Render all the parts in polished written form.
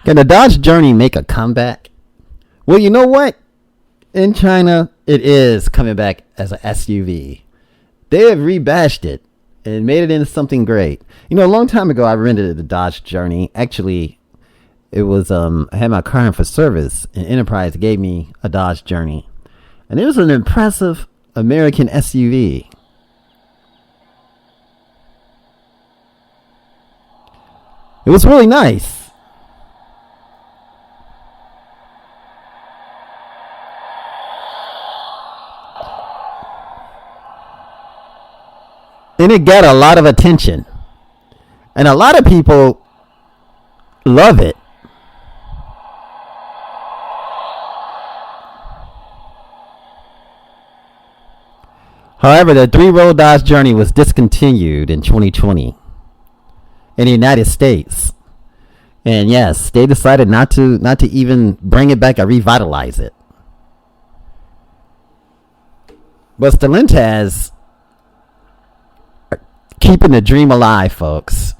Can the Dodge Journey make a comeback? Well, you know what? In China, it is coming back as an SUV. They have rebadged it and made it into something great. You know, a long time ago, I rented the Dodge Journey. Actually, it was I had my car in for service, and Enterprise gave me a Dodge Journey, and it was an impressive American SUV. It was really nice. And it got a lot of attention. And a lot of people love it. However, the 3-row Dodge Journey was discontinued in 2020 in the United States. And yes, they decided not to even bring it back or revitalize it. But Stellantis keeping the dream alive, folks.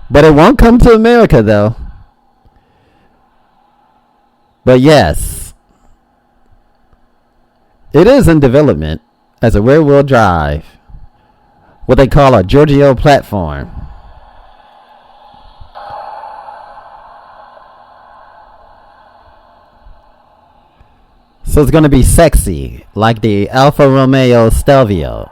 But it won't come to America, though. But yes, it is in development as a rear-wheel drive, what they call a Giorgio platform. So it's going to be sexy, like the Alfa Romeo Stelvio.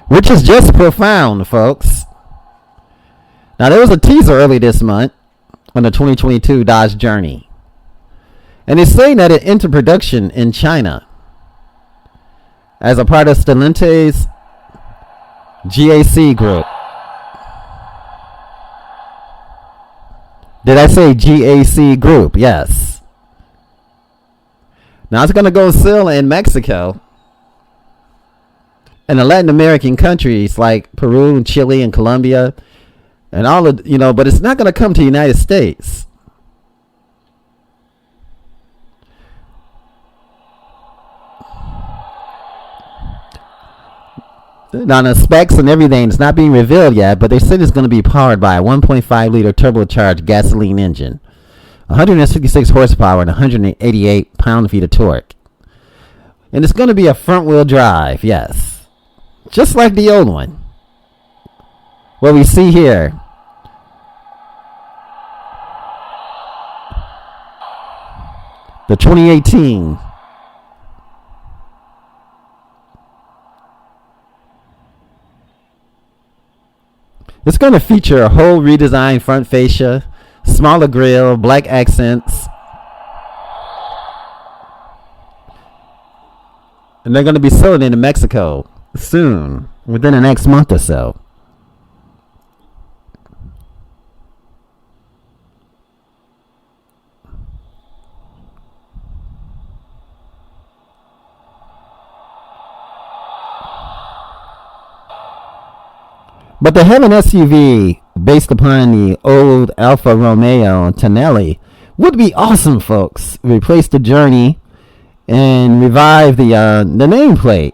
Which is just profound, folks. Now, there was a teaser early this month on the 2022 Dodge Journey. And it's saying that it entered production in China as a part of Stellantis GAC group. Did I say GAC group? Yes. Now it's going to go sell in Mexico and the Latin American countries like Peru and Chile and Colombia and all of, but it's not going to come to the United States. Now the specs and everything is not being revealed yet, but they said it's going to be powered by a 1.5 liter turbocharged gasoline engine, 166 horsepower and 188 pound-feet of torque. And it's going to be a front-wheel drive, yes, just like the old one. What we see here. The 2018. It's going to feature a whole redesigned front fascia, smaller grille, black accents. And they're going to be selling it in Mexico soon, within the next month or so. But to have an SUV based upon the old Alfa Romeo Tonelli would be awesome, folks. Replace the Journey and revive the nameplate.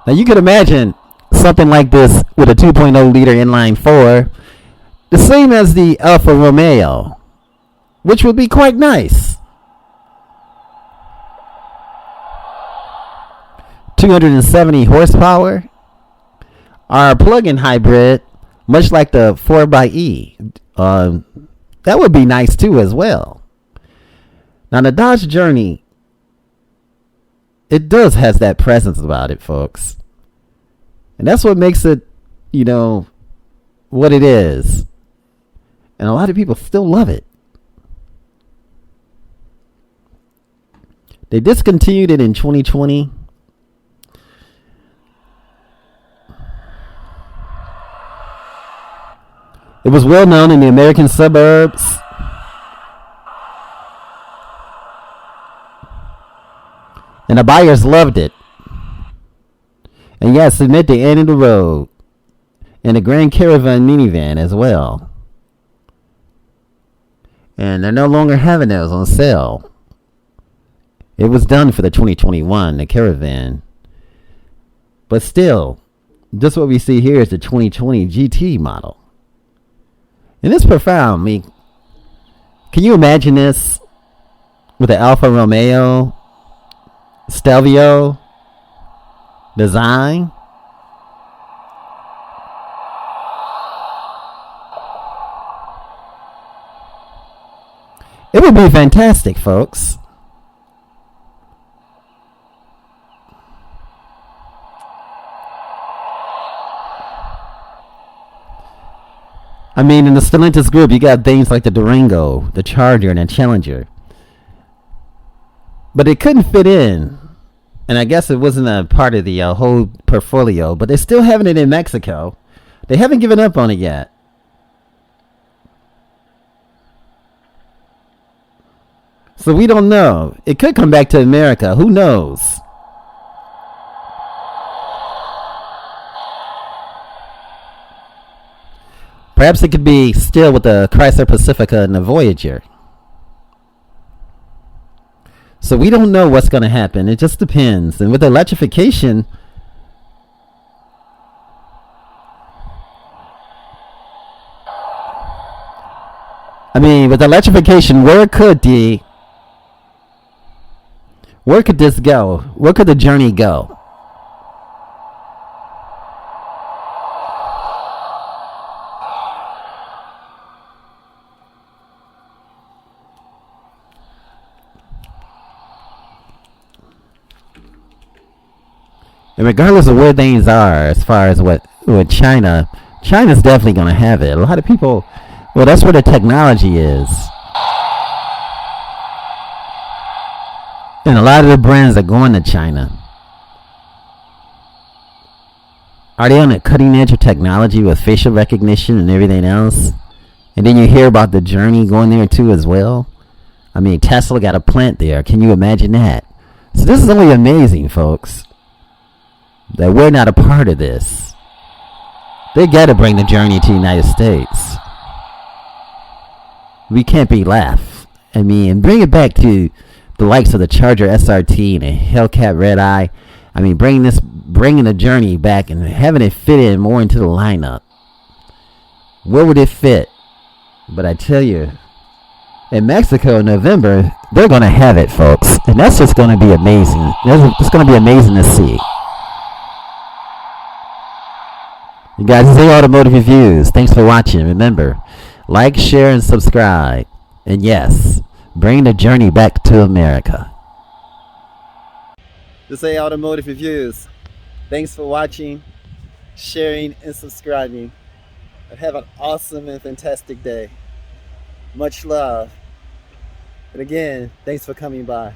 Now you could imagine something like this with a 2.0 liter inline 4, the same as the Alfa Romeo, which would be quite nice. 270 horsepower. Our plug-in hybrid, much like the 4xe, that would be nice too as well. Now the Dodge Journey, it does has that presence about it, folks, and that's what makes it, what it is. And a lot of people still love it. They discontinued it in 2020. It was well known in the American suburbs. And the buyers loved it. And yes, admit the end of the road. and the Grand Caravan minivan as well. And they're no longer having those on sale. It was done for the 2021, the Caravan. But still, just what we see here is the 2020 GT model. And it's profound. I mean, can you imagine this with the Alfa Romeo Stelvio design? It would be fantastic, folks. I mean, in the Stellantis group, you got things like the Durango, the Charger, and the Challenger. But it couldn't fit in. And I guess it wasn't a part of the whole portfolio. But they're still having it in Mexico. They haven't given up on it yet. So we don't know. It could come back to America. Who knows? Perhaps it could be still with the Chrysler Pacifica and the Voyager. So we don't know what's going to happen. It just depends. And with electrification, I mean, with electrification, where could this go? Where could the journey go? And regardless of where things are, as far as what with China's definitely going to have it. A lot of people, well, that's where the technology is. And a lot of the brands are going to China. Are they on the cutting edge of technology with facial recognition and everything else? And then you hear about the journey going there too as well. I mean, Tesla got a plant there. Can you imagine that? So this is only amazing, folks, that we're not a part of this. They got to bring the journey to the United States. We can't be laughed. I mean, bring it back to the likes of the Charger SRT and the Hellcat Red Eye. I mean, bringing the journey back and having it fit in more into the lineup. Where would it fit? But I tell you, in Mexico in November, they're going to have it, folks. And that's just going to be amazing. It's going to be amazing to see. You guys, this is Automotive Reviews. Thanks for watching. Remember, like, share, and subscribe. And yes, bring the journey back to America. This is Automotive Reviews. Thanks for watching, sharing, and subscribing. And have an awesome and fantastic day. Much love. And again, thanks for coming by.